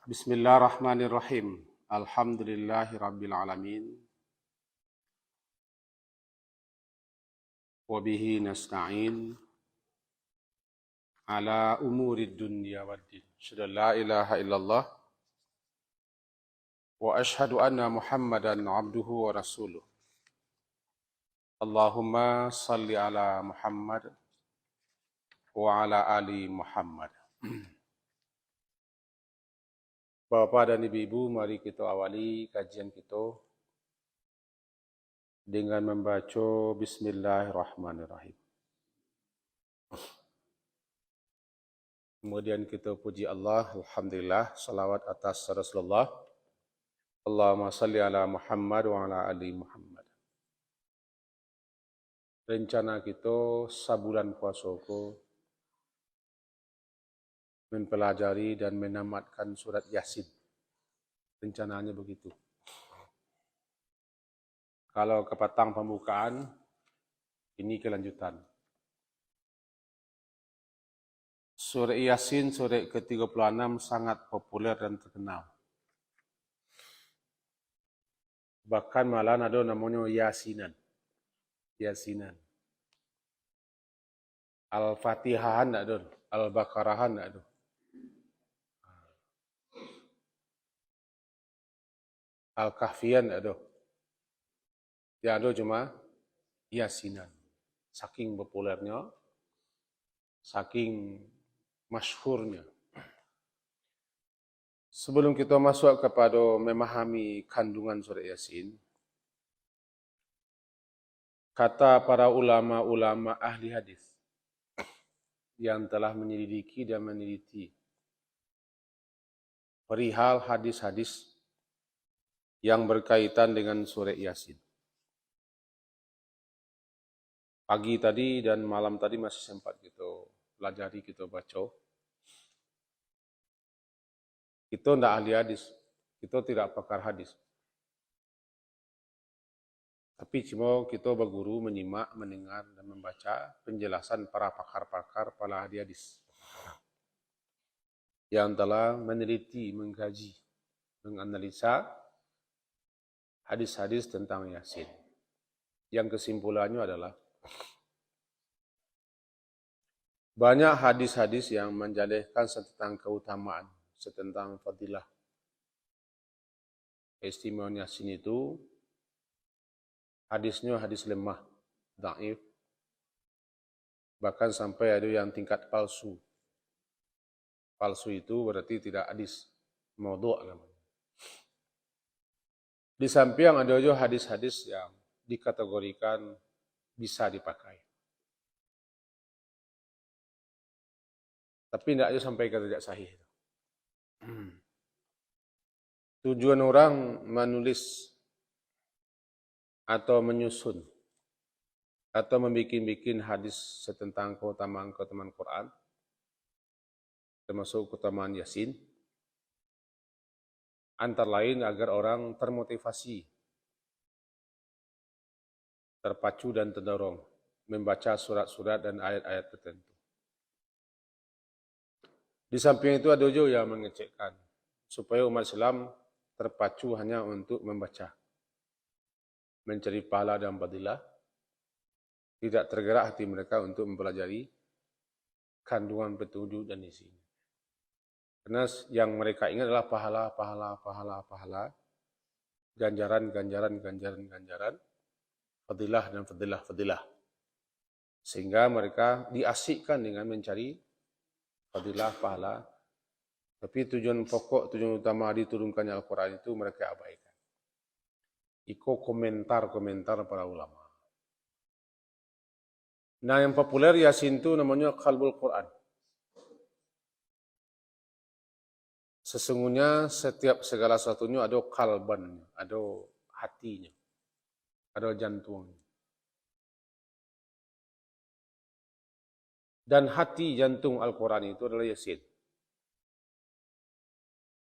Bismillahirrahmanirrahim. Alhamdulillahirabbil alamin. Wa bihi nasta'in ala umurid dunya waddin. Asyhadu an la ilaha illallah wa asyhadu anna Muhammadan abduhu wa rasuluh. Allahumma salli ala Muhammad wa ala ali Muhammad. Bapak dan Ibu, mari kita awali kajian kita dengan membaca Bismillahirrahmanirrahim. Kemudian kita puji Allah, Alhamdulillah, salawat atas Rasulullah. Allahumma salli ala Muhammad wa ala ali Muhammad. Rencana kita sabulan puasa ko mempelajari dan menamatkan surat Yasin. Rencananya begitu. Kalau ke petang pembukaan, ini kelanjutan. Surat Yasin, surat ke-36 sangat populer dan terkenal. Bahkan malah ada namanya Yasinan. Yasinan. Al-Fatihahan tak ada, Al-Baqarahan tak ada. Al-Kahfian tak ada. Yang ada cuma Yasinan. Saking populernya, saking masyhurnya. Sebelum kita masuk kepada memahami kandungan surat Yasin, kata para ulama-ulama ahli hadis yang telah menyelidiki dan meneliti perihal hadis-hadis yang berkaitan dengan surat Yasin. Pagi tadi dan malam tadi masih sempat kita pelajari, kita baca. Kita tidak ahli hadis, kita tidak pakar hadis. Tapi cuma kita berguru, menyimak, mendengar, dan membaca penjelasan para pakar-pakar, para ahli hadis yang telah meneliti, mengkaji, menganalisa hadis-hadis tentang Yasin. Yang kesimpulannya adalah banyak hadis-hadis yang menjelaskan tentang keutamaan, tentang fadilah. Keistimewaan Yasin itu hadisnya hadis lemah, dhaif. Bahkan sampai ada yang tingkat palsu. Palsu itu berarti tidak hadis, maudhu' namanya. Di samping ada juga hadis-hadis yang dikategorikan bisa dipakai. Tapi tidak aja sampai ke tidak sahih. Tujuan orang menulis atau menyusun atau membikin hadis tentang keutamaan Quran, termasuk keutamaan Yasin, antara lain agar orang termotivasi, terpacu dan terdorong membaca surat-surat dan ayat-ayat tertentu. Di samping itu ada juga yang mengecekkan supaya umat Islam terpacu hanya untuk membaca, mencari pahala dan fadilah, tidak tergerak hati mereka untuk mempelajari kandungan petunjuk dan isinya. Karena yang mereka ingat adalah pahala, ganjaran, fadilah dan fadilah. Sehingga mereka diasikkan dengan mencari fadilah, pahala. Tapi tujuan pokok, tujuan utama diturunkannya Al-Quran itu mereka abaikan. Ikut komentar-komentar para ulama. Nah, yang populer Yasin itu namanya Qalbul Quran. Sesungguhnya setiap segala sesuatunya ada kalban, ada hatinya, ada jantungnya. Dan hati jantung Al-Quran itu adalah Yasin.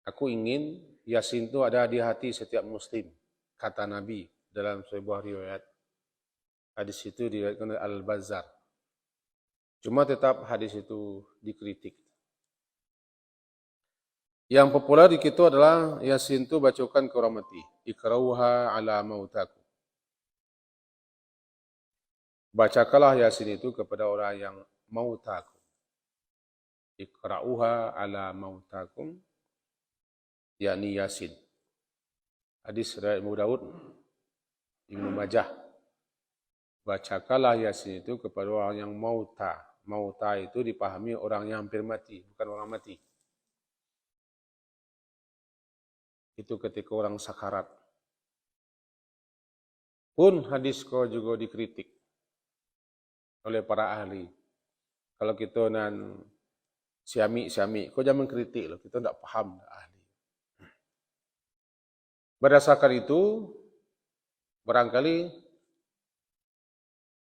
Aku ingin Yasin itu ada di hati setiap muslim, kata Nabi dalam sebuah riwayat. Hadis itu diriwayatkan oleh Al-Bazzar. Cuma tetap hadis itu dikritik. Yang populer di kita adalah Yasin itu bacakan ke orang mati. Ikrauha ala mautaku. Bacakanlah Yasin itu kepada orang yang mautaku. Ikrauha ala mautakum. Yakni Yasin. Hadis riwayat Abu Daud, Ibnu Majah. Bacakanlah Yasin itu kepada orang yang mauta. Mauta itu dipahami orang yang hampir mati, bukan orang mati. Itu ketika orang sakarat. Pun hadis kau juga dikritik oleh para ahli. Kalau kita nan siami, kau jangan mengkritik loh, kita tidak paham ahli. Berdasarkan itu, barangkali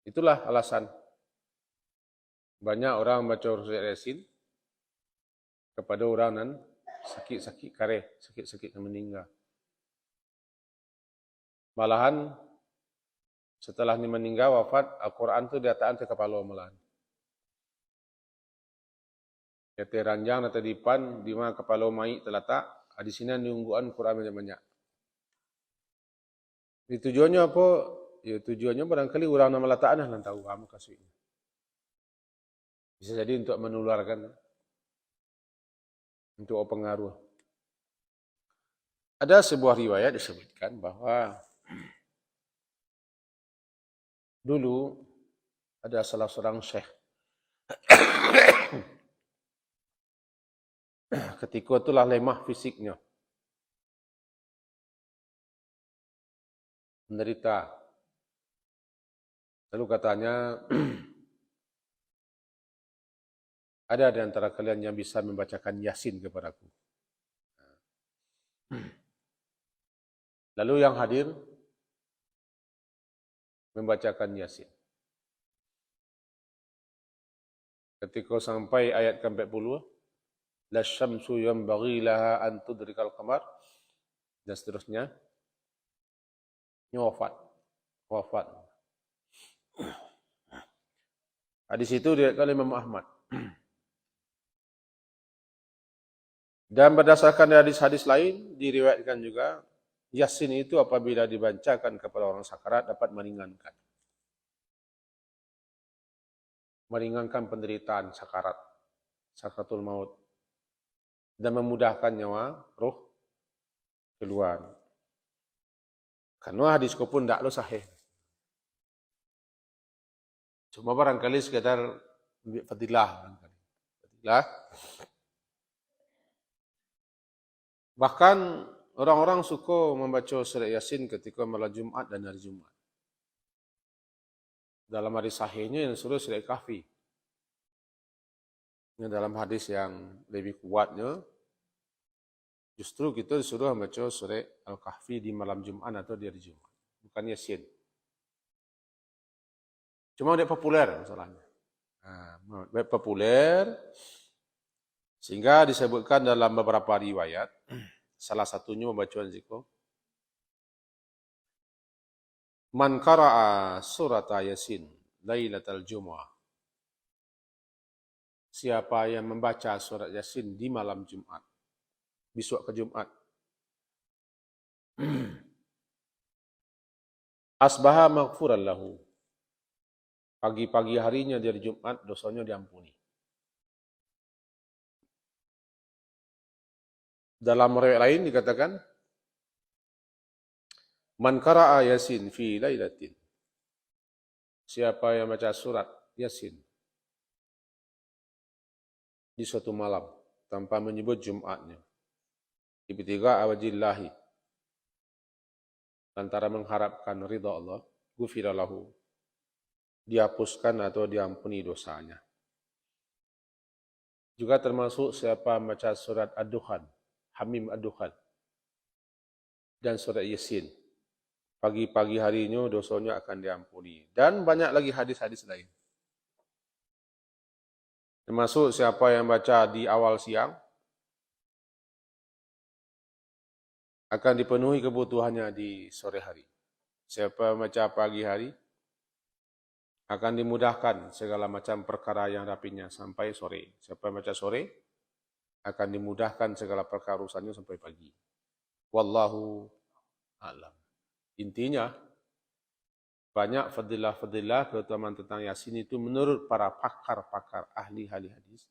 itulah alasan banyak orang baca surat Yasin kepada orang nan sakit-sakit kareh, sakit-sakit yang meninggal. Malahan setelah ni meninggal wafat, Al-Quran tu diataan ke kepala malahan. Kata ranjang atau dipan di mana kepala mayit terletak, di sini nungguan Quran banyak-banyak. Tujuannya apa? Ya tujuannya barangkali orang nama letaknya lah tahu kamu kasihnya. Bisa jadi untuk menularkan, untuk pengaruh. Ada sebuah riwayat disebutkan bahwa dulu ada salah seorang syekh. Ketika itulah lemah fisiknya. Menderita. Lalu katanya, ada di antara kalian yang bisa membacakan Yasin kepadaku. Lalu yang hadir membacakan Yasin. Ketika sampai ayat ke-40, la syamsu yanbaghi laha an tudrikal qamar, dan seterusnya, wafat. Hadis itu diriwayatkan oleh Imam Ahmad. Dan berdasarkan hadis-hadis lain, diriwayatkan juga, Yasin itu apabila dibacakan kepada orang sakarat dapat meringankan. Meringankan penderitaan sakarat, sakaratul maut. Dan memudahkan nyawa roh keluar. Karena hadis pun tidak sahih. Cuma barangkali sekedar fadilah. Bahkan orang-orang suka membaca surat Yasin ketika malam Jumat dan hari Jumat. Dalam hadis sahihnya yang suruh surat Kahfi. Dalam hadis yang lebih kuatnya, justru kita disuruh membaca surat Al-Kahfi di malam Jumat atau di hari Jumat. Bukan Yasin. Cuma dia populer masalahnya. Populer, sehingga disebutkan dalam beberapa riwayat, salah satunya pembacaan zikr. Man qara'a surat Yasin Lailatul Jumu'ah. Siapa yang membaca surat Yasin di malam Jumat, besok ke Jumat, asbaha maghfuran lahu. Pagi-pagi harinya dari Jumat, dosanya diampuni. Dalam riwayat lain dikatakan, man qara'a Yasin fi lailatin. Siapa yang baca surat Yasin di suatu malam tanpa menyebut Jumatnya, ibtigha wajillahi, antara mengharapkan ridha Allah, ghufira lahu, dihapuskan atau diampuni dosanya. Juga termasuk siapa membaca surat Ad-Dukhan, Hamim Ad-Dukhan, dan surat Yasin, pagi-pagi harinya dosanya akan diampuni. Dan banyak lagi hadis-hadis lain. Termasuk siapa yang baca di awal siang, akan dipenuhi kebutuhannya di sore hari. Siapa yang baca pagi hari, akan dimudahkan segala macam perkara yang rapinya sampai sore. Siapa yang baca sore, akan dimudahkan segala perkara urusannya sampai pagi. Wallahu a'lam. Intinya, banyak fadilah-fadilah keutamaan tentang Yasin itu menurut para pakar-pakar ahli hadis.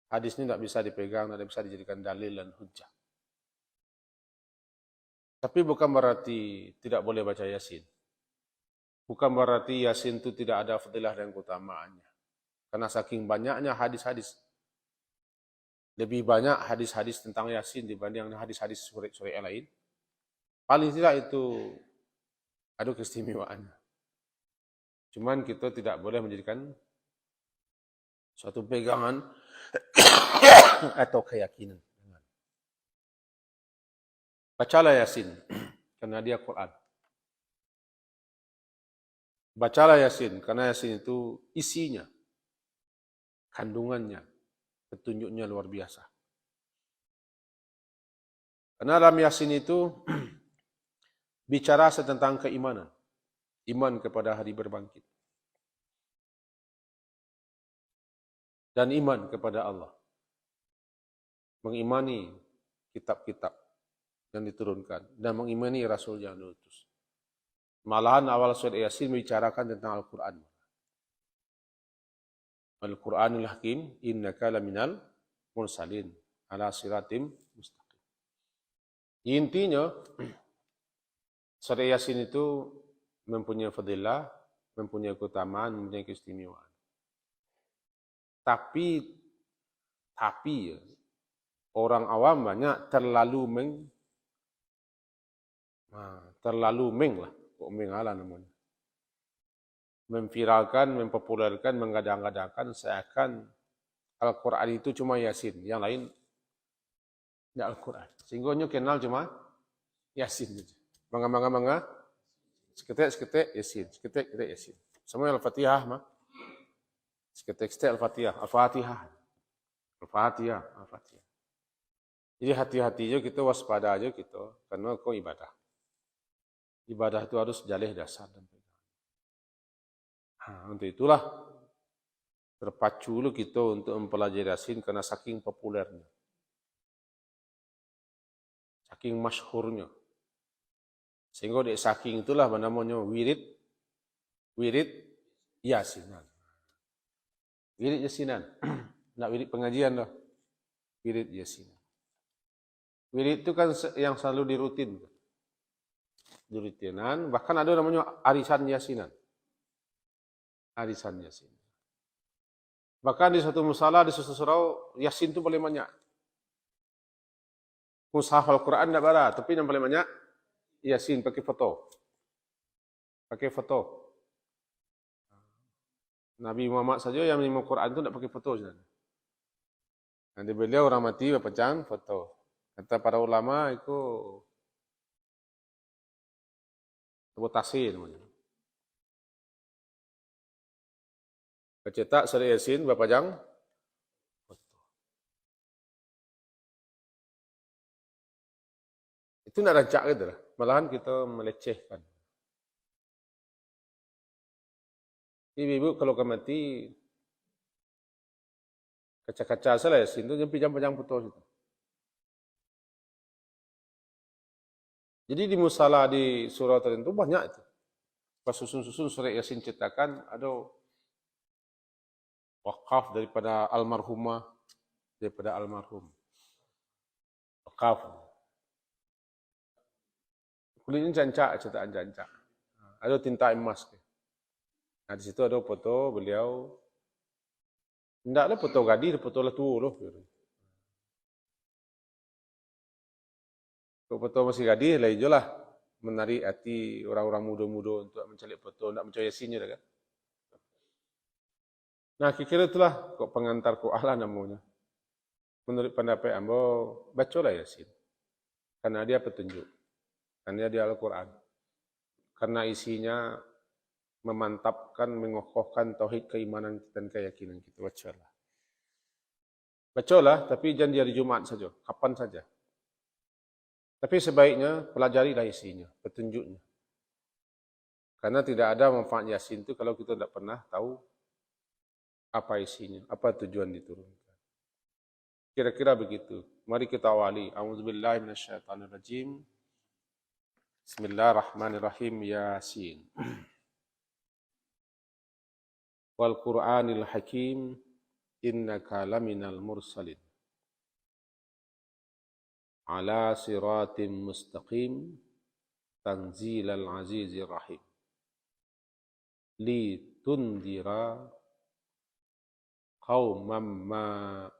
Hadis ini tidak bisa dipegang, tidak bisa dijadikan dalil dan hujjah. Tapi bukan berarti tidak boleh baca Yasin. Bukan berarti Yasin itu tidak ada fadilah dan keutamaannya. Karena saking banyaknya hadis-hadis. Lebih banyak hadis-hadis tentang Yasin dibanding hadis-hadis surat-surat yang lain. Paling tidak itu ada keistimewaannya. Cuman kita tidak boleh menjadikan suatu pegangan atau keyakinan. Bacalah Yasin, karena dia Quran. Bacalah Yasin, karena Yasin itu isinya, kandungannya, petunjuknya luar biasa. Karena dalam Yasin itu bicara tentang keimanan, iman kepada hari berbangkit, dan iman kepada Allah, mengimani kitab-kitab yang diturunkan, dan mengimani Rasul yang diutus. Malahan awal surat Yasin membicarakan tentang Al-Quran. Al-Quranul Hakim, innaka laminal mursalin, ala siratim mustaqim. Intinya, surat Yasin itu mempunyai fadilah, mempunyai keutamaan, mempunyai keistimewaan. Tapi orang awam banyak terlalu memviralkan, mempopulerkan, menggadang-gadangkan seakan Al-Quran itu cuma Yasin, yang lain tidak Al-Quran. Sehingga kenal cuma Yasin. Mangga, seketik Yasin, seketik Yasin. Semua Al-Fatihah mah. Seketik Al-Fatihah. Jadi hati-hati aja kita, waspada aja kita, karena kau ibadah. Ibadah itu harus jalih dasar dan pegangan. Untuk itulah terpacu dulu kita untuk mempelajari Yasin karena saking populernya, saking masyhurnya. Sehingga dari saking itulah namanya wirid Yasinan. Wirid Yasinan. Nak wirid pengajian dah. Wirid Yasinan. Wirid itu kan yang selalu dirutinan. Bahkan ada namanya arisan Yasinan. Arisan Yasin. Bahkan di satu musalah, di suatu surau, Yasin itu paling banyak. Mushaf Al-Quran tidak ada, tapi yang paling banyak Yasin pakai foto. Nabi Muhammad saja yang menerima Quran itu tidak pakai foto. Nanti beliau orang mati berpecang foto. Kata para ulama itu sabotase namanya. Kecetak surat Yasin berpajang foto. Itu nak rancak gitu lah. Malahan kita melecehkan. Ibu-ibu kalau mati kaca-kaca salah Yasin itu pajang foto situ. Jadi di musalah di surau tertentu banyak itu. Pas susun-susun surat Yasin cetakan ada wakaf daripada almarhum. Wakaf. Kulitnya jancak, cetakan jancak. Ada tinta emas. Nah di situ ada foto beliau. Tidak ada foto gadis, foto letua loh. Foto masih gadis lah hijau lah. Menarik hati orang-orang muda-muda untuk mencari foto, tidak mencari Yasinnya kan. Nah, kira-kira itulah kok pengantar ku Allah namanya. Menurut pendapat ambo, bacalah Yasin. Karena dia petunjuk. Karena dia Al-Quran. Karena isinya memantapkan, mengokohkan tauhid keimanan dan keyakinan kita. Bacalah. Bacalah, tapi jangan di hari Jumat saja. Kapan saja. Tapi sebaiknya pelajarilah isinya, petunjuknya. Karena tidak ada manfaat Yasin itu kalau kita tidak pernah tahu apa isinya, apa tujuan diturunkan. Kira-kira begitu. Mari kita awali. A'udzubillahi minasyaitonirrajim. Bismillahirrahmanirrahim. Yasin. Wal Qur'anil Hakim. Innaka laminal mursalin. Ala siratim mustaqim. Tanzilal azizir rahim. Li tundira qauman ma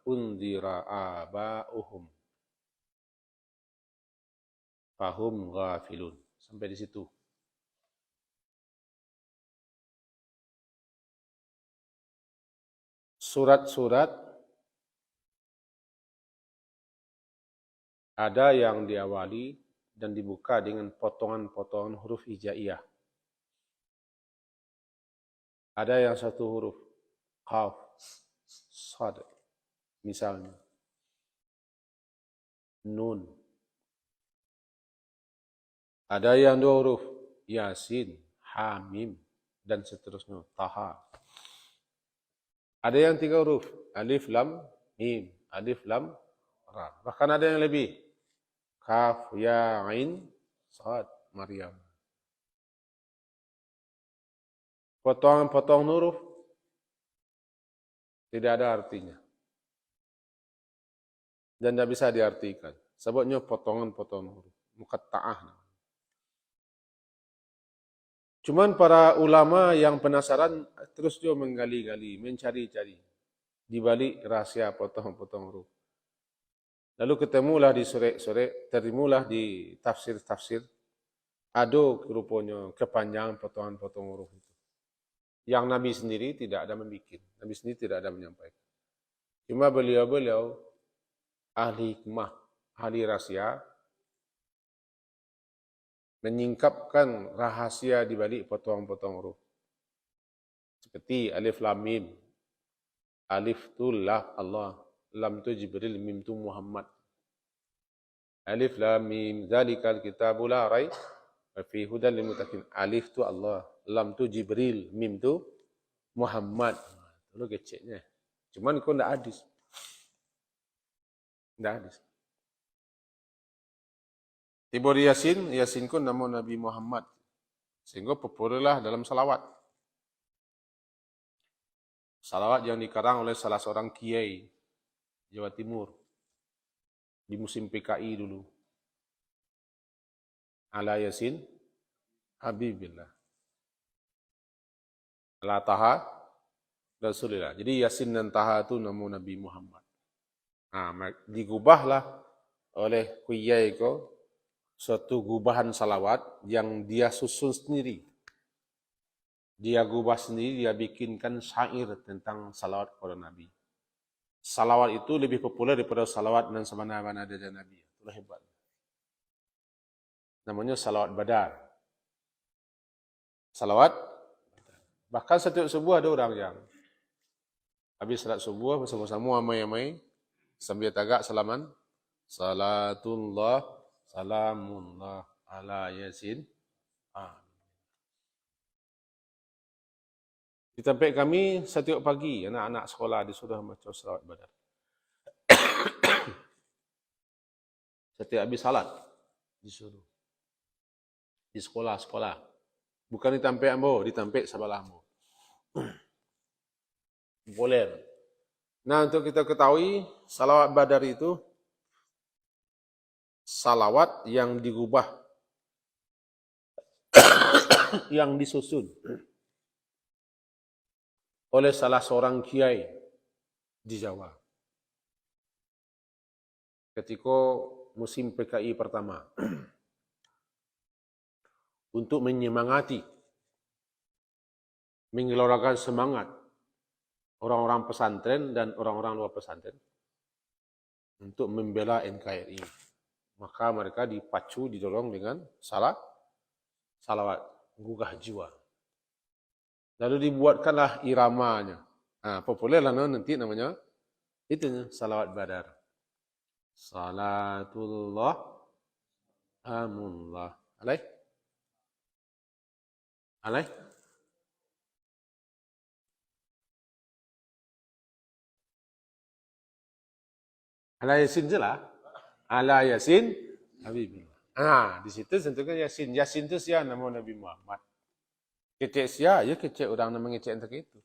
undira aba'uhum fahum ghafilun. Sampai di situ. Surat-surat ada yang diawali dan dibuka dengan potongan-potongan huruf hijaiyah. Ada yang satu huruf, qaf, sad, misalnya. Nun. Ada yang dua huruf, yasin, hamim, dan seterusnya, taha. Ada yang tiga huruf, alif, lam, mim, alif, lam, ra. Bahkan ada yang lebih, kaf, ya, ain, sad, Maryam. Potongan-potongan huruf tidak ada artinya. Dan tidak bisa diartikan. Sebabnya potongan-potongan huruf. Muqatta'ah. Cuman para ulama yang penasaran terus dia menggali-gali, mencari-cari di balik rahasia potong-potong huruf. Lalu ketemulah di sore-sore, terimulah di tafsir-tafsir, ada rupanya kepanjangan potongan-potong huruf itu. Yang Nabi sendiri tidak ada membuat, Nabi sendiri tidak ada menyampaikan. Cuma beliau-beliau ahli hikmah, ahli rahasia, menyingkapkan rahasia di balik potong-potong huruf. Seperti alif lam mim. Alif tu la Allah, lam tu Jibril, mim tu Muhammad. Alif lam mim zalikal kitabu la raib fi hudal lil muttaqin. Alif tu Allah, lam tu Jibril, mim tu Muhammad. Itu keceknya. Cuman kau tidak hadis. Tidak hadis. Tiba di Yasin, Yasin ku nama Nabi Muhammad. Sehingga populerlah dalam salawat. Salawat yang dikarang oleh salah seorang kiai Jawa Timur. Di musim PKI dulu. Ala Yasin, Habibillah. Ala Taha, Rasulullah. Jadi Yasin dan Taha itu nama Nabi Muhammad. Nah, digubahlah oleh kiai ko suatu gubahan salawat yang dia susun sendiri. Dia gubah sendiri, dia bikinkan syair tentang salawat kepada Nabi. Salawat itu lebih populer daripada salawat dan semana-mana ada Nabi. Itulah hebat. Namanya salawat badar. Salawat, bahkan setiap subuh ada orang yang habis salat subuh bersama-sama amai-amai sambil tagak salaman. Salatullah, salamullah ala Yasin. Di tempat kami setiap pagi anak-anak sekolah disuruh baca salawat badar. Setiap habis salat disuruh. Di sekolah-sekolah. Bukan di tempat ambo, di tempat sebelah ambo. Boleh. Nah, untuk kita ketahui salawat badar itu salawat yang digubah, yang disusun oleh salah seorang kiai di Jawa. Ketika musim PKI pertama. Untuk menyemangati, menggelorkan semangat orang-orang pesantren dan orang-orang luar pesantren untuk membela NKRI. Maka mereka dipacu, didorong dengan salawat, gugah jiwa. Lalu dibuatkanlah iramanya. Populerlah nanti namanya, itu salawat badar. Salatullah, amullah. Alaih? Ala Yasin je lah. Ala Yasin Habibillah. Di situ tentukan Yasin. Yasin itu siapa nama Nabi Muhammad. Kecek siapa? Ya kecek orang yang mengecek untuk itu.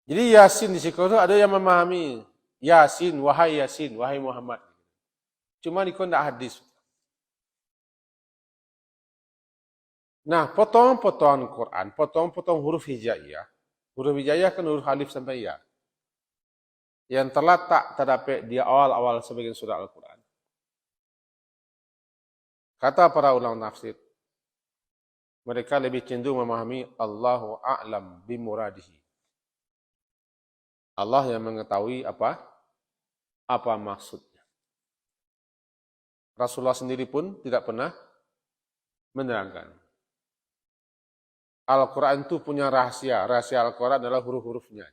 Jadi Yasin di situ ada yang memahami Yasin, wahai Muhammad. Cuma di kondak hadis. Nah, potong-potongan Quran, potong-potong huruf hijaiyah. Huruf hijaiyah kan huruf alif sampai ya. Yang terletak terdapat di awal-awal sebagian surah Al-Quran. Kata para ulama nafsir, mereka lebih cenderung memahami Allahu a'lam bimuradihi. Allah yang mengetahui apa maksudnya. Rasulullah sendiri pun tidak pernah menerangkan. Al-Quran itu punya rahasia. Rahasia Al-Quran adalah huruf-hurufnya.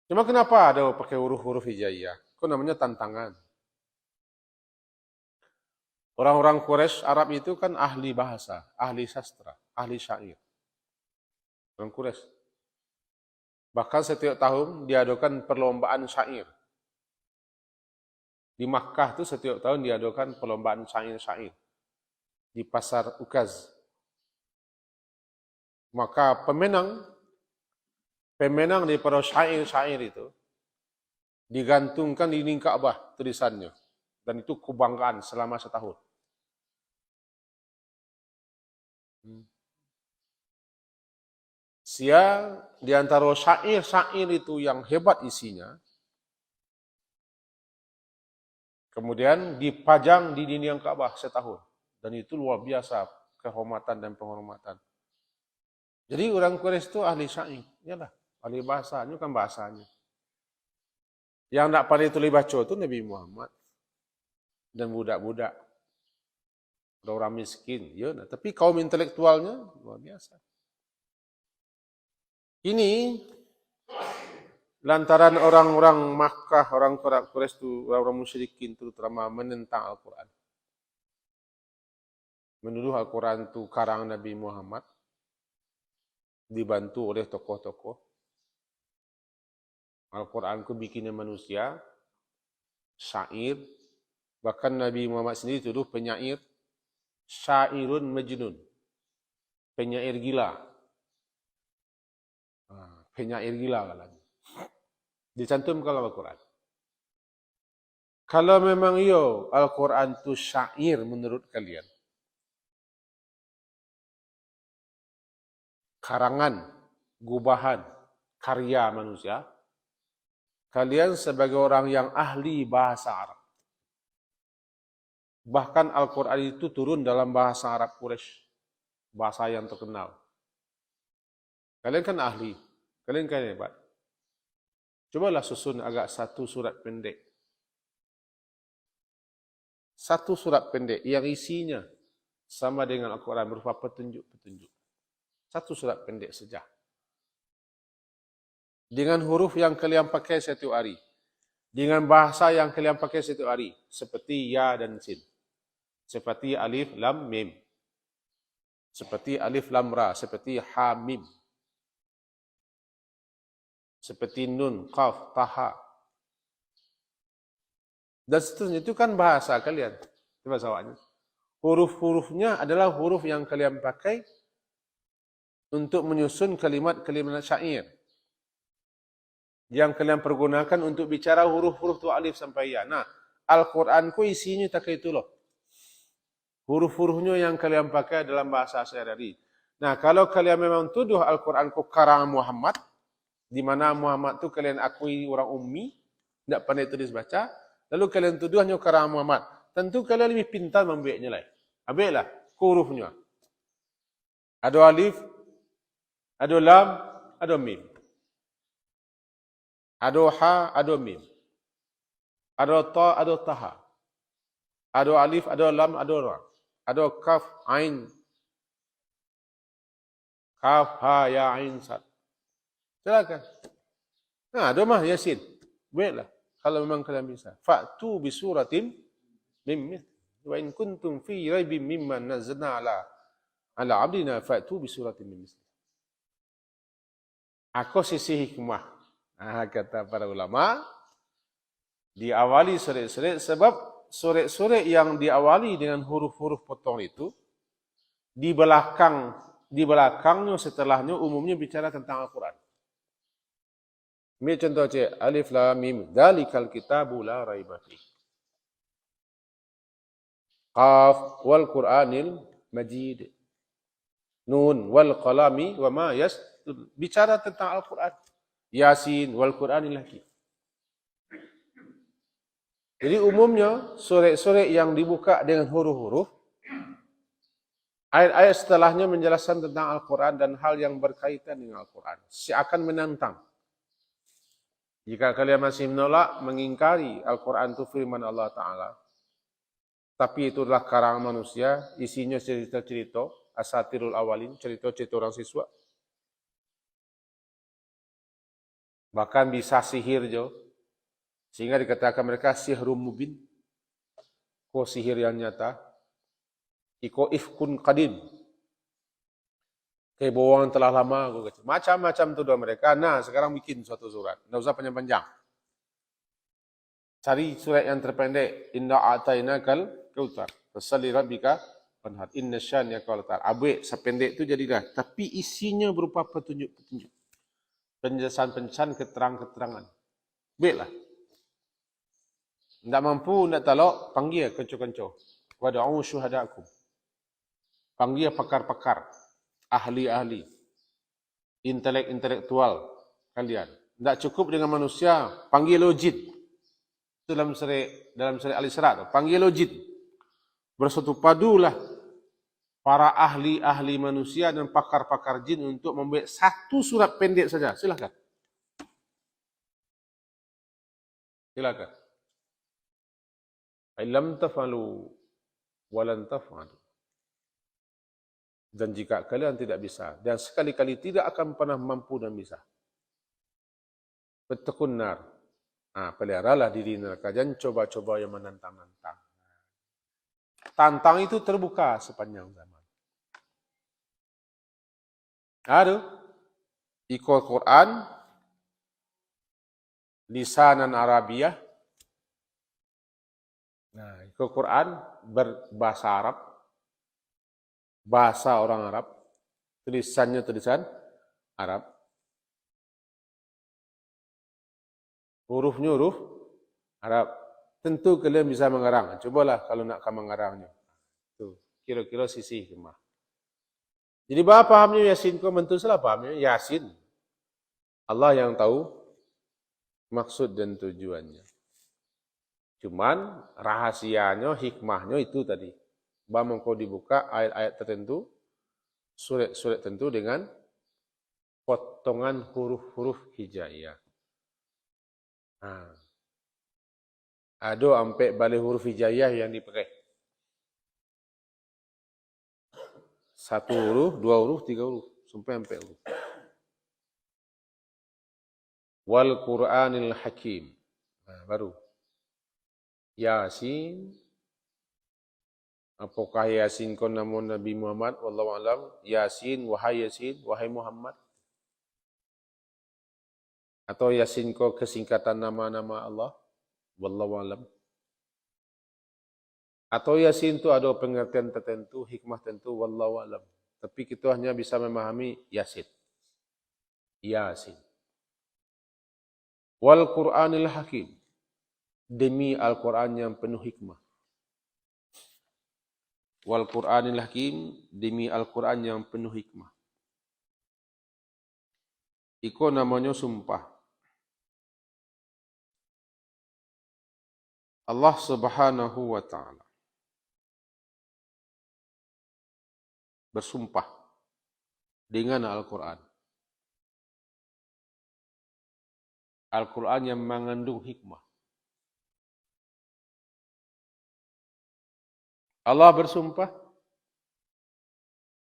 Cuma kenapa ada pakai huruf-huruf hijaiyah? Itu namanya tantangan. Orang-orang Quraisy Arab itu kan ahli bahasa, ahli sastra, ahli syair. Orang Quraisy. Bahkan setiap tahun diadakan perlombaan syair. Di Makkah itu setiap tahun diadakan perlombaan syair-syair. Di pasar Ukaz. Maka pemenang daripada syair-syair itu digantungkan di dinding Ka'bah tulisannya. Dan itu kebanggaan selama setahun. Di antara syair-syair itu yang hebat isinya, kemudian dipajang di dinding Ka'bah setahun. Dan itu luar biasa kehormatan dan penghormatan. Jadi orang Quraisy itu ahli syair. Yalah, ahli bahasanya kan bahasanya. Yang tak pandai tulis baca itu Nabi Muhammad. Dan budak-budak. Orang miskin. Ya, tapi kaum intelektualnya luar biasa. Ini lantaran orang-orang Makkah, orang Quraisy itu, orang-orang musyrikin terutama menentang Al-Quran. Menuduh Al-Quran itu karang Nabi Muhammad, dibantu oleh tokoh-tokoh. Al-Quran itu bikinnya manusia, syair, bahkan Nabi Muhammad sendiri tuduh penyair, syairun majnun, penyair gila. Penyair gila kalanya. Dicantumkan dalam Al-Quran. Kalau memang Al-Quran itu syair menurut kalian, karangan, gubahan, karya manusia, kalian sebagai orang yang ahli bahasa Arab. Bahkan Al-Quran itu turun dalam bahasa Arab Quraisy, bahasa yang terkenal. Kalian kan ahli, kalian kan hebat. Cobalah susun agak satu surat pendek. Satu surat pendek yang isinya sama dengan Al-Quran berupa petunjuk-petunjuk. Satu surat pendek saja. Dengan huruf yang kalian pakai setiap hari. Dengan bahasa yang kalian pakai setiap hari. Seperti ya dan sin. Seperti alif, lam, mim. Seperti alif, lam, ra. Seperti ha, mim. Seperti nun, qaf, taha. Dan seterusnya itu kan bahasa kalian. Itu bahasa awaknya. Huruf-hurufnya adalah huruf yang kalian pakai untuk menyusun kalimat-kalimat syair. Yang kalian pergunakan untuk bicara huruf-huruf tu alif sampai ya. Nah, Al-Quran ku isinya tak itu loh. Huruf-hurufnya yang kalian pakai dalam bahasa sehari-hari. Nah, kalau kalian memang tuduh Al-Quran ku karangan Muhammad, di mana Muhammad tu kalian akui orang ummi, tidak pandai tulis baca, lalu kalian tuduh hanya karangan Muhammad. Tentu kalian lebih pintar membiaknya lah. Ambillah hurufnya. Ada alif, ada lam, ada mim. Ada ha, ada mim. Ada ta, ada taha. Ada alif, ada lam, ada ra. Ada kaf, ain. Kaf, ha, ya, ain, sad. Silakan. Nah, ada mah Yasin. Baiklah. Kalau memang kalian bisa. Fa'tu bi suratin mim wa in kuntum fi raibin mimma nazzalna ala abdina fa'tu bi suratin mim. Aku sisi hikmah. Kata para ulama, diawali surat-surat sebab surat-surat yang diawali dengan huruf-huruf potong itu di belakangnya setelahnya umumnya bicara tentang Al-Quran. Ini contoh cik, alif lam mim, dzalikal kitabu la raiba fihi. Qaf wal Qur'anil Majid. Nun wal qalami wa ma yastur. Bicara tentang Al-Quran. Yasin wal Qur'anil Hakim. Jadi umumnya surat-surat yang dibuka dengan huruf-huruf, ayat-ayat setelahnya menjelaskan tentang Al-Quran dan hal yang berkaitan dengan Al-Quran. Seakan menantang. Jika kalian masih menolak, mengingkari Al-Quran itu firman Allah Ta'ala, tapi itu adalah karangan manusia, isinya cerita-cerita, asatirul awalin, cerita-cerita orang siswa. Bahkan bisa sihir jo, sehingga dikatakan mereka sihrum mubin, ko sihir yang nyata, iko ifkun qadim, kebohongan telah lama, macam-macam tuduh mereka. Nah, sekarang bikin suatu surat, tidak usah panjang-panjang. Cari surat yang terpendek, inna a'tainakal kautsar, fasalli rabbika wanhar, inna syani'aka wal abtar. Abik sependek itu jadilah, tapi isinya berupa petunjuk-petunjuk, penjelasan-penjelasan, keterangan-keterangan. Baiklah. Tidak mampu, tidak talak, panggil kenco-kenco. Wada'u syuhada'akum. Panggil pakar-pakar, ahli-ahli, intelektual kalian. Tidak cukup dengan manusia, panggil logit. Dalam surah Al-Isra, panggil logit. Bersatu padulah para ahli-ahli manusia dan pakar-pakar jin untuk membuat satu surat pendek saja. Silakan. Silakan. Lam tafalu walan taf'alu. Dan jika kalian tidak bisa, dan sekali-kali tidak akan pernah mampu dan bisa, fattaqun nar. Peliharalah diri neraka dan coba-coba yang menantang-nantang. Tantang itu terbuka sepanjang zaman. Aduh, ikut Quran, lisanan Arabiah. Nah, ikut Quran berbahasa Arab, bahasa orang Arab, tulisannya tulisan Arab, hurufnya huruf Arab. Tentu kalian bisa mengarang. Cobalah kalau nak mengarangnya. Tuh, kira-kira sisi hikmah. Jadi apa pahamnya Yasin? Kau mentu salah pahamnya Yasin. Allah yang tahu maksud dan tujuannya. Cuman rahasianya, hikmahnya itu tadi. Bahwa kau dibuka ayat-ayat tertentu, surat-surat tertentu dengan potongan huruf-huruf hijaiyah. Ada sampai balik huruf hijaiyah yang dipakai. 1 huruf, 2 huruf, 3 huruf, sampai huruf. Wal Qur'anil Hakim. Baru. Yasin. Apakah Yasin kau namun Nabi Muhammad? Wallahu a'lam. Yasin, wahai Muhammad. Atau Yasin kau kesingkatan nama-nama Allah? Wallahu a'lam. Atau Yasin itu ada pengertian tertentu, hikmah tertentu, wallahu a'lam. Tapi kita hanya bisa memahami Yasin. Yasin. Wal Qur'anil Hakim. Demi Al-Quran yang penuh hikmah. Wal Qur'anil Hakim, demi Al-Quran yang penuh hikmah. Iko namanya sumpah. Allah Subhanahu wa Ta'ala bersumpah dengan Al-Quran. Al-Quran yang mengandung hikmah. Allah bersumpah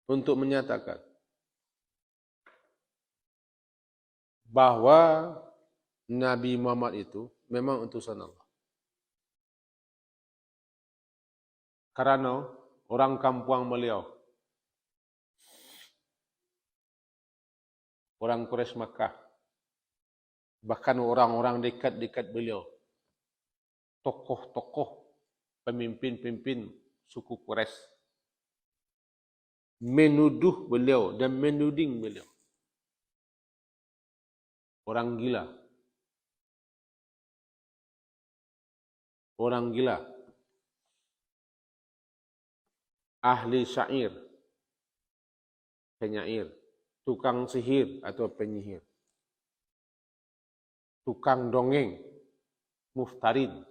untuk menyatakan bahwa Nabi Muhammad itu memang utusan Allah. Karena orang kampung beliau orang Quraisy Makkah, bahkan orang-orang dekat-dekat beliau, tokoh-tokoh, pemimpin-pemimpin suku Quraisy, menuduh beliau dan menuding beliau orang gila. Orang gila. Ahli syair, penyair, tukang sihir atau penyihir, tukang dongeng, muftarin,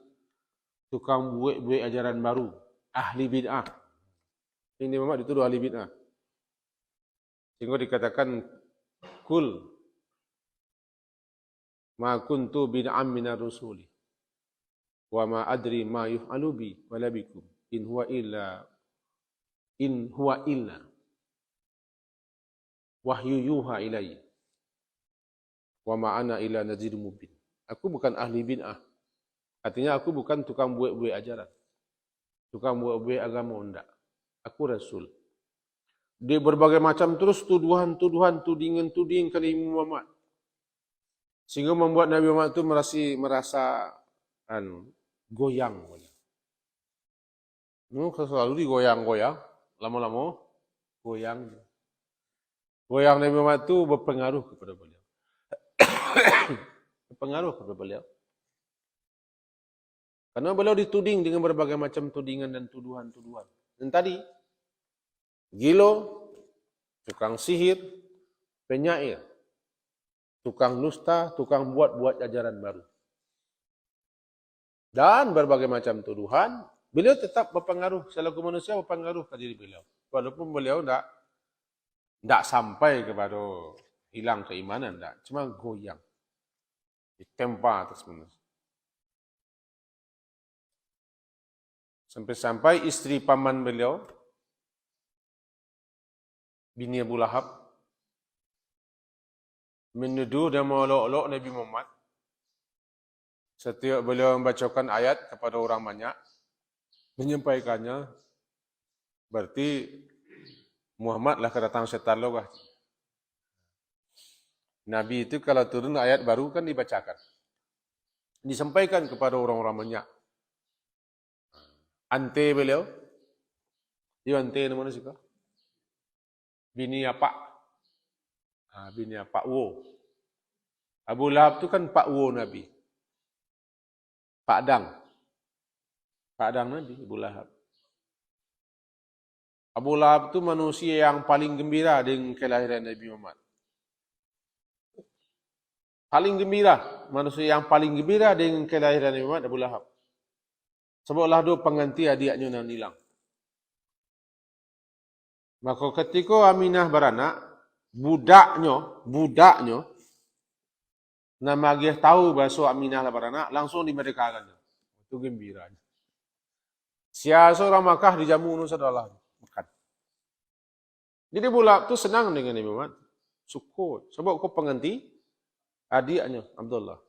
tukang buik-buik ajaran baru, ahli bid'ah. Ini memang dituduh ahli bid'ah. Sehingga dikatakan, kul ma kuntu bid'am minar rusuli wa ma adri ma yuf'alu bi wala bikum in huwa illa wahyu yuha ilayya wa ma ana illa nadhir mubin. Aku bukan ahli bid'ah. Artinya aku bukan tukang buik-buik ajaran, tukang buik-buik agama, enggak. Aku rasul. Dia berbagai macam terus tuduhan-tuduhan, tudingan-tudingan ke Nabi Muhammad, sehingga membuat Nabi Muhammad itu merasa goyang. Selalu digoyang-goyang, lama-lama goyang. Goyang Nabi Muhammad itu berpengaruh kepada beliau. Berpengaruh kepada beliau. Karena beliau dituding dengan berbagai macam tudingan dan tuduhan-tuduhan. Dan tadi, gilo, tukang sihir, penyair, tukang dusta, tukang buat-buat ajaran baru. Dan berbagai macam tuduhan, beliau tetap berpengaruh, selaku manusia berpengaruh ke diri beliau. Walaupun beliau tidak sampai kepada hilang keimanan, tidak. Cuma goyang. Ditempa atas manusia. Sampai-sampai isteri paman beliau, bini Abu Lahab, menuduh dan melolok-olok Nabi Muhammad. Setiap beliau membacakan ayat kepada orang banyak, menyampaikannya, berarti Muhammadlah kedatang setan logah. Nabi itu kalau turun ayat baru kan dibacakan. Disampaikan kepada orang-orang banyak. Ante beliau, dia ante nama mana suka? Bini apa? Bini apa? Wo. Abu Lahab itu kan Pak Wo Nabi. Pak Dang. Pak Dang Nabi, Abu Lahab. Abu Lahab itu manusia yang paling gembira dengan kelahiran Nabi Muhammad. Paling gembira, manusia yang paling gembira dengan kelahiran Nabi Muhammad, Abu Lahab. Sebablah dia pengganti adiknya yang hilang. Maka ketika Aminah beranak, budaknya, nama dia tahu bahasa Aminah lah beranak, langsung dimerdekakan. Itu gembiranya. Siasa orang Makkah dijamu nusadallah makan. Jadi Abu Lahab itu senang dengan Nabi Muhammad. Syukur. Sebab kau pengganti adiknya Abdullah.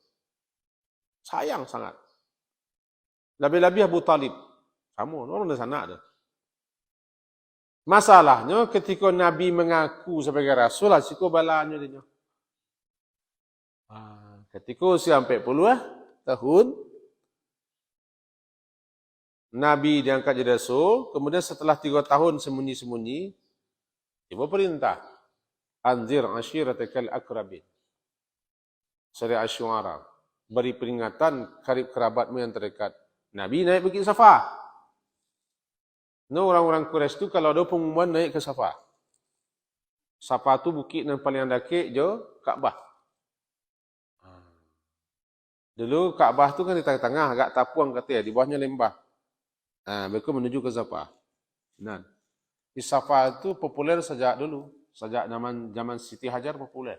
Sayang sangat. Lebih-lebih Abu Talib. Sama, orang di sana ada. Masalahnya ketika Nabi mengaku sebagai Rasul, asiko balanya dia. Ketika usia 40 tahun, Nabi diangkat jadi Rasul, kemudian setelah 3 tahun sembunyi-sembunyi, tiba perintah. Anzir ashiratakal akrabin. Surah Asy-Syu'ara. Beri peringatan karib kerabatmu yang terdekat. Nabi naik Bukit Safa. Orang-orang Quraisy itu kalau ada pengumuman naik ke Safa. Safa itu bukit yang paling dekik je Kaabah. Dulu Kaabah itu kan di tengah-tengah, agak tapuang kata ya, di bawahnya lembah. Mereka menuju ke Safa. Nah, di Safa itu populer sejak dulu, sejak zaman Siti Hajar populer.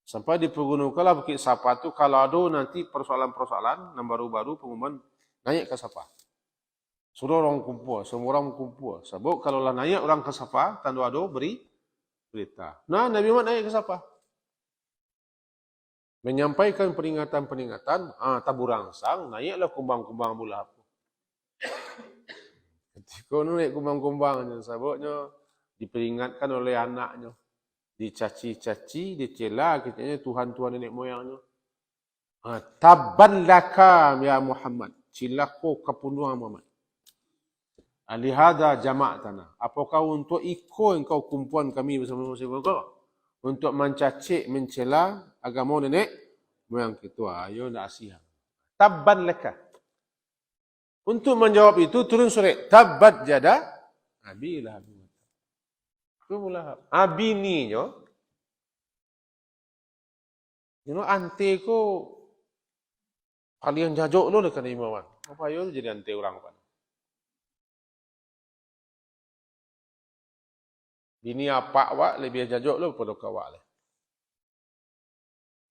Sampai dipergunakanlah Bukit Safa itu kalau ada nanti persoalan-persoalan yang baru-baru pengumuman naik ke Safa. Suruh orang kumpul, semua orang kumpul. Sebab kalau lah naik orang ke Safa, tanda ada beri berita. Nah, Nabi Muhammad naik ke Safa. Menyampaikan peringatan-peringatan, tabur rangsang, naiklah kumbang-kumbang Abu Lahab. Ketika naik kumbang-kumbangnya, sebabnya diperingatkan oleh anaknya. dicaci-caci, dicela, katanya Tuhan-Tuhan nenek moyangnya. Tabban laka ya Muhammad. Cilako kepunuhan Muhammad. Alihada jama'atana. Apakah untuk ikut engkau kumpulan kami bersama-sama kau? Untuk mencaci, mencela agama nenek moyang kita. Ayo nak asihan. Tabban laka. Untuk menjawab itu turun surat. Tabbat jada. Abi Lahab. Abu Lahab. Abi ni yo. Ante ko kalian jajuk lo dekat imaman. Apa yo jadi ante orang pan. Bini apa wak lebih jajuk lo pada kawak le.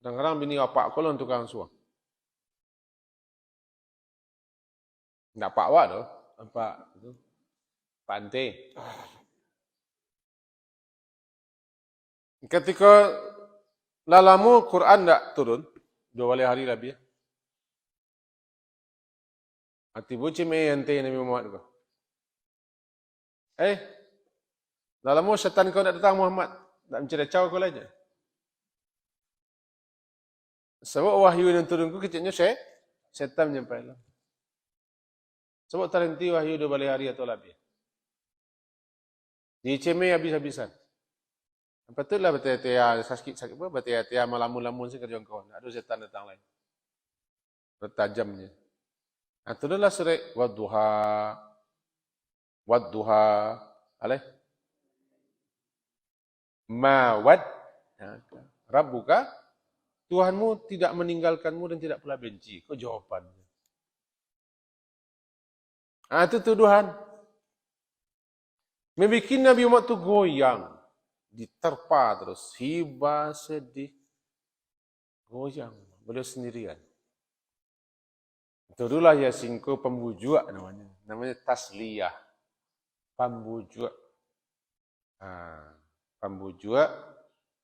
Kadang-kadang bini apa ko lo tukang suang. Ndak pak wak tu. Apa itu? Pak ante. Ketika lalamu Quran ndak turun 2 hari lebih. Hati buci me ante Nabi Muhammad ko. Lalamu syaitan kau nak datang Muhammad, nak menceracau kau aja. Sebab wahyu yang turun ku kecilnya syaitan nyampai lah. Sebab terhenti wahyu 2 hari atau lebih. Dicemeh habis-habisan. Patutlah bertia-tia sakit-sakit apa, bertia-tia malamun-lamun sih kerja kau. Ada syaitan datang lain. Bertajamnya. Turunlah surat Wadduha. Aleh. Mawad. Rabbuka. Tuhanmu tidak meninggalkanmu dan tidak pula benci. Kau jawabannya. Itu tuduhan. Membikin Nabi Muhammad itu goyang. Diterpa terus. Hibah, sedih. Goyang. Beliau sendirian. Itulah Yasin ko pembujuk namanya. Namanya tasliyah. Pembujuk. Pembujuk.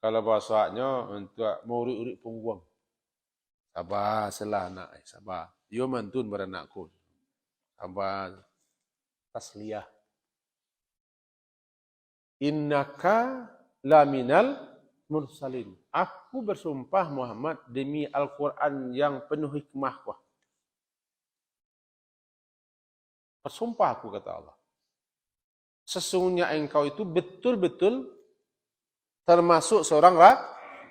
Kalau bahasanya untuk murid-murid punggung. Sabar, selah anak. Sabar. Yo mantun beranakku. Sabar. Tasliyah. Innaka laminal mursalin. Aku bersumpah Muhammad demi Al-Quran yang penuh hikmah. Bersumpah aku kata Allah. Sesungguhnya engkau itu betul-betul termasuk seorang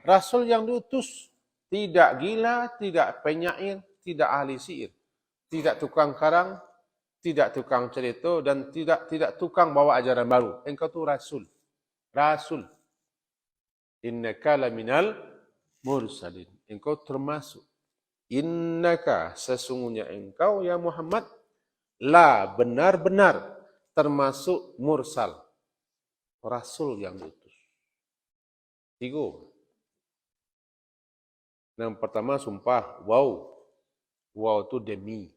rasul yang diutus. Tidak gila, tidak penyair, tidak ahli sihir. Tidak tukang karang, tidak tukang cerita dan tidak tukang bawa ajaran baru. Engkau itu rasul. Rasul. Innaka laminal mursalin. Engkau termasuk. Innaka sesungguhnya engkau ya Muhammad la benar-benar termasuk mursal. Rasul yang diutus. 3. Yang pertama sumpah, wow. Wow itu demi.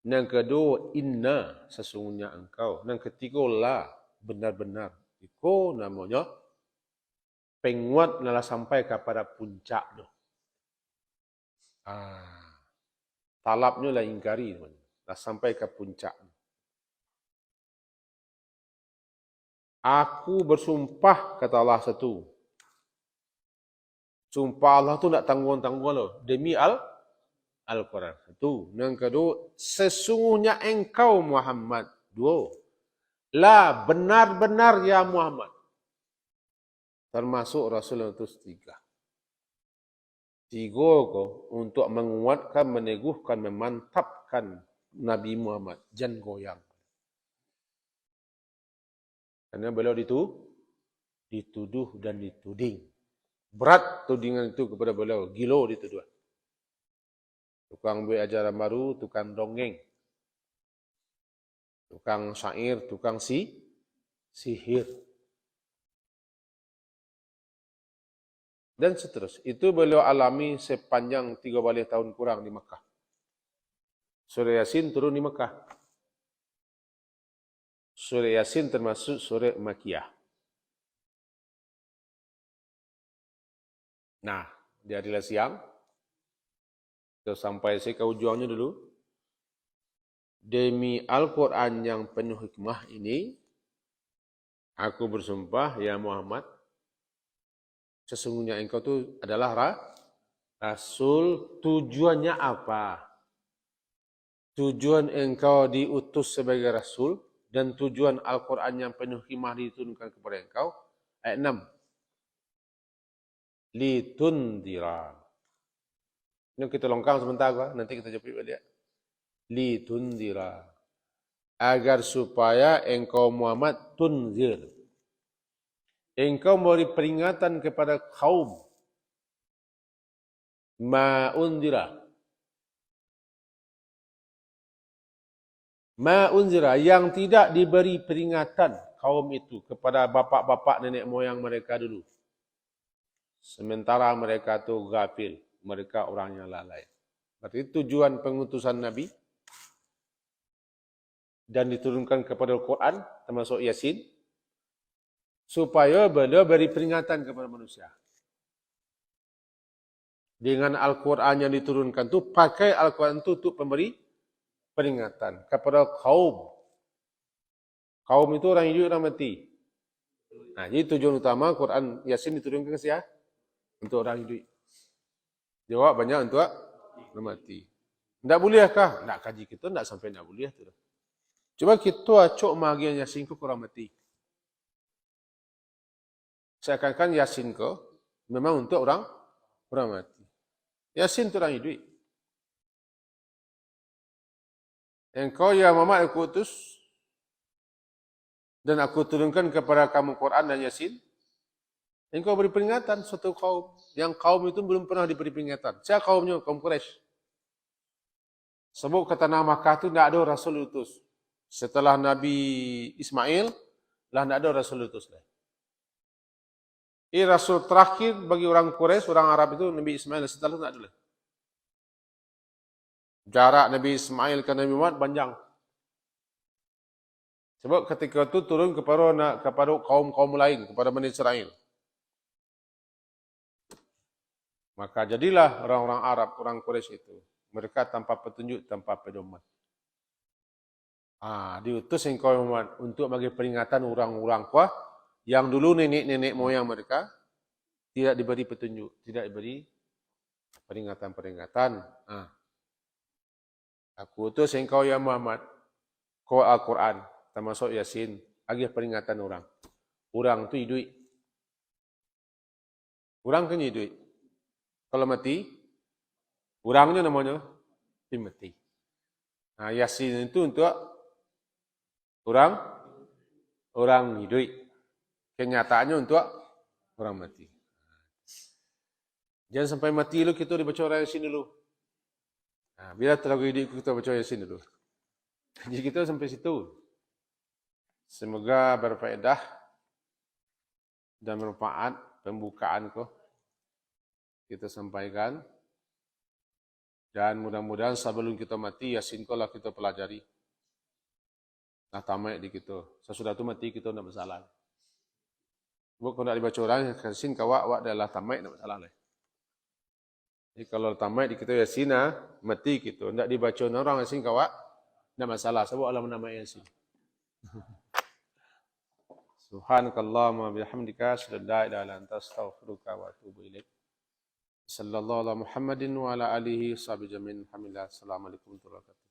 Yang kedua, inna, sesungguhnya engkau. Yang ketiga, la, benar-benar. Itu namanya penguat nalah sampai kepada puncak. Talapnya lah ingkari. Dah sampai ke puncak. Aku bersumpah, kata Allah satu. Sumpah Allah tu nak tanggung-tanggung loh. Demi Al-Quran. Satu. Yang kedua, sesungguhnya engkau Muhammad. 2. La benar-benar ya Muhammad. Termasuk Rasul yang utus 3. 3 ko untuk menguatkan, meneguhkan, memantapkan Nabi Muhammad. Jangan goyang. Karena beliau dituduh dan dituding. Berat tudingan itu kepada beliau. Gilo dituduh. Tukang buat ajaran baru, tukang dongeng. Tukang syair, tukang sihir. Dan seterusnya. Itu beliau alami sepanjang 13 tahun kurang di Mekah. Surah Yasin turun di Mekah. Surah Yasin termasuk surah Makiyah. Nah, di hari siang, kita sampai ke ujungnya dulu. Demi Al-Quran yang penuh hikmah ini, Aku bersumpah, ya Muhammad, sesungguhnya engkau itu adalah Rasul. Tujuannya apa? Tujuan engkau diutus sebagai Rasul dan tujuan Al-Quran yang penuh hikmah diturunkan kepada engkau. Ayat 6. Litundira. Ini kita longkang sebentar, nanti kita jawab balik. Litundira. Agar supaya engkau Muhammad tunzir. Engkau memberi peringatan kepada kaum ma'undira. Ma'unzira yang tidak diberi peringatan kaum itu kepada bapak-bapak nenek moyang mereka dulu. Sementara mereka itu ghafil, mereka orangnya lalai. Berarti tujuan pengutusan Nabi dan diturunkan kepada Al-Quran, termasuk Yasin, supaya beliau beri peringatan kepada manusia. Dengan Al-Quran yang diturunkan itu, pakai Al-Quran itu untuk memberi peringatan kepada kaum. Kaum itu orang hidup, orang mati. Nah, jadi tujuan utama Quran Yasin diturunkan ke siapa? Untuk orang hidup. Jawab banyak untuk orang mati. Tak bolehkah? Nak kaji kita, tak sampai nak boleh. Cuba kita acok bahagian Yasin ke orang mati. Seakan-akan Yasin ke memang untuk orang mati. Yasin itu orang hidup. Engkau ya Muhammad aku utus dan aku turunkan kepada kamu Quran dan Yasin. Engkau beri peringatan suatu kaum yang kaum itu belum pernah diberi peringatan. Siapa kaumnya? Kaum Quraisy. Sebab kata tanah Makkah itu tidak ada Rasul utus. Setelah Nabi Ismail, lah tidak ada Rasul utus. Ini Rasul terakhir bagi orang Quraisy, orang Arab itu Nabi Ismail. Setelah itu tidak ada. Jarak Nabi Ismail ke Nabi Muhammad panjang. Sebab ketika itu turun kepada kaum-kaum lain, kepada Bani Israel. Maka jadilah orang-orang Arab, orang Quraisy itu. Mereka tanpa petunjuk, tanpa pedoman. Diutus engkau Muhammad untuk bagi peringatan orang-orang kuah yang dulu nenek-nenek moyang mereka tidak diberi petunjuk, tidak diberi peringatan-peringatan. Aku utus engkau ya Muhammad, kau Al-Quran, termasuk Yasin, bagi peringatan orang. Orang itu hidup. Orang kan hidup. Kalau mati, orangnya namanya mati. Yasin itu untuk orang hidup. Kenyataannya untuk orang mati. Jangan sampai mati dulu kita dibaca orang Yasin dulu. Bila terlalu hidup kita baca Yasin dulu. Jadi kita sampai situ. Semoga berfaedah dan bermanfaat pembukaan kita sampaikan. Dan mudah-mudahan sebelum kita mati, Yasin lah kita pelajari. Tamat di kita. Sesudah itu mati kita tidak masalah. Kalau nak dibaca orang, Yasin kawak adalah tamat, tidak masalah. Jadi kalau tamat di kita Yasin, mati kita. Tidak dibaca orang Yasin kawak, tidak masalah. Sebab Allah menamai Yasin. Subhanakallahumma bihamdika asyhadu an la ilaha illa anta astaghfiruka wa atubu ilaik. Sallallahu alaihi Muhammadin wa ala alihi washabihi jami'in. Alhamdulillah. Assalamualaikum warahmatullahi wabarakatuh.